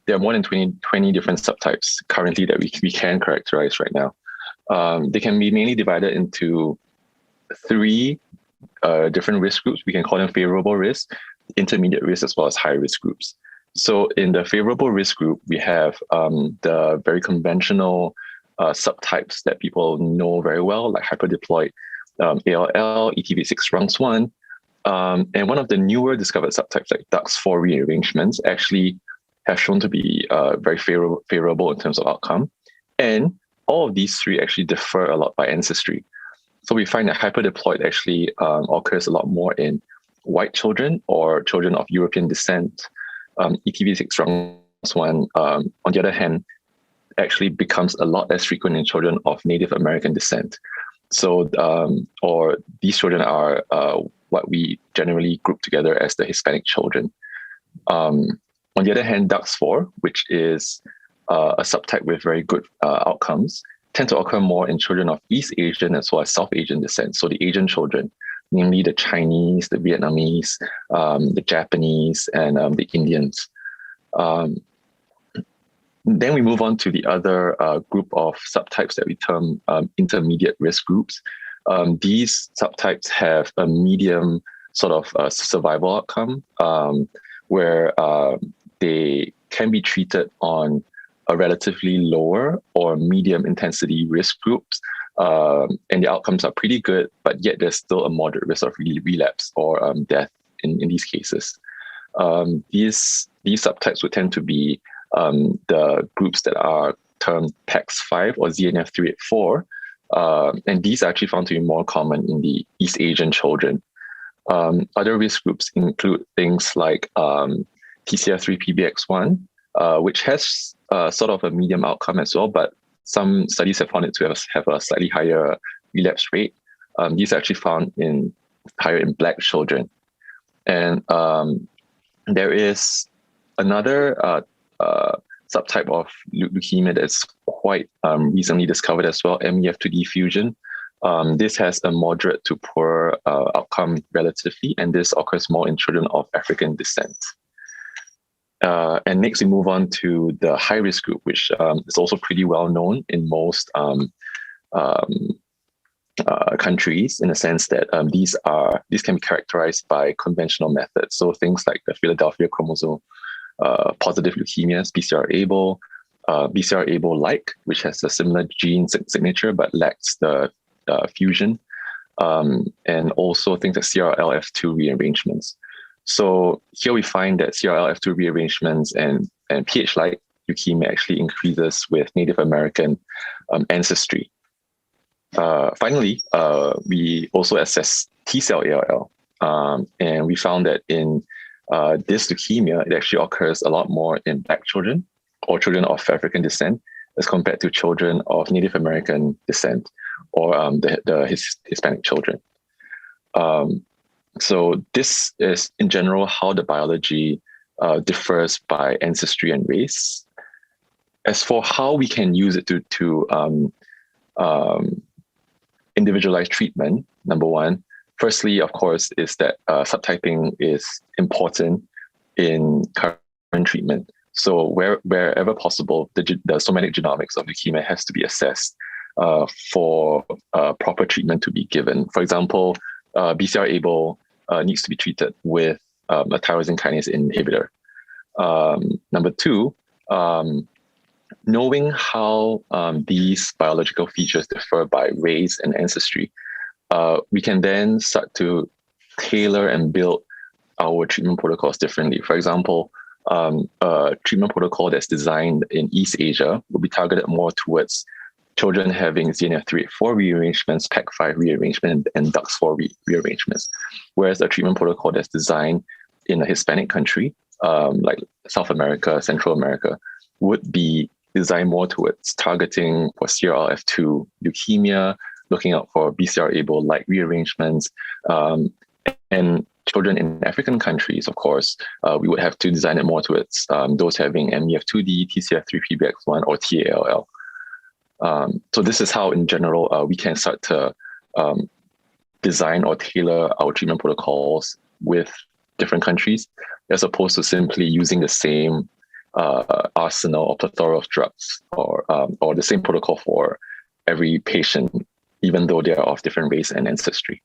there are more than 20 different subtypes currently that we can characterize right now. They can be mainly divided into three different risk groups. We can call them favorable risk, intermediate risk, as well as high risk groups. So in the favorable risk group, we have the very conventional subtypes that people know very well, like hyperdiploid ALL, ETV6-RUNX1, and one of the newer discovered subtypes like DUX4 rearrangements actually have shown to be very favorable in terms of outcome. And all of these three actually differ a lot by ancestry. So we find that hyperdiploid actually occurs a lot more in white children or children of European descent. ETV6-RUNX1, on the other hand, actually becomes a lot less frequent in children of Native American descent. So, or these children are what we generally group together as the Hispanic children. On the other hand, DUX4, which is a subtype with very good outcomes, tend to occur more in children of East Asian as well as South Asian descent. So the Asian children, namely the Chinese, the Vietnamese, the Japanese, and the Indians. Then we move on to the other group of subtypes that we term intermediate risk groups. These subtypes have a medium sort of survival outcome where they can be treated on a relatively lower or medium intensity risk groups, and the outcomes are pretty good, but yet there's still a moderate risk of relapse or death in these cases. These subtypes would tend to be the groups that are termed PAX5 or ZNF384, and these are actually found to be more common in the East Asian children. Other risk groups include things like TCF3PBX1, which has sort of a medium outcome as well, but some studies have found it to have a slightly higher relapse rate. These are actually found higher in Black children. And there is another subtype of leukemia that's quite recently discovered as well, MEF2D fusion. This has a moderate to poor outcome relatively, and this occurs more in children of African descent. And next we move on to the high risk group, which is also pretty well known in most countries, in the sense that these can be characterized by conventional methods. So things like the Philadelphia chromosome-positive leukemias, BCR-ABL, BCR-ABL-like, which has a similar gene signature but lacks the fusion, and also things like CRLF2 rearrangements. So here we find that CRLF2 rearrangements and PH-like leukemia actually increases with Native American ancestry. Finally, we also assess T-cell ALL, and we found that in this leukemia, it actually occurs a lot more in Black children or children of African descent as compared to children of Native American descent or the Hispanic children. So this is, in general, how the biology differs by ancestry and race. As for how we can use it to individualize treatment, number one, firstly, of course, is that subtyping is important in current treatment. So wherever possible, the somatic genomics of leukemia has to be assessed for proper treatment to be given. For example, BCR-ABL needs to be treated with a tyrosine kinase inhibitor. Number two, knowing how these biological features differ by race and ancestry, we can then start to tailor and build our treatment protocols differently. For example, a treatment protocol that's designed in East Asia will be targeted more towards children having ZNF384 rearrangements, PAC5 rearrangement, and DUX4 rearrangements. Whereas a treatment protocol that's designed in a Hispanic country, like South America, Central America, would be designed more towards targeting for CRLF2 leukemia, looking out for BCR-ABL-like rearrangements, and children in African countries, of course, we would have to design it more towards those having MEF2D, TCF3PBX1, or TALL. So this is how, in general, we can start to design or tailor our treatment protocols with different countries, as opposed to simply using the same arsenal or plethora of drugs, or the same protocol for every patient, even though they are of different race and ancestry.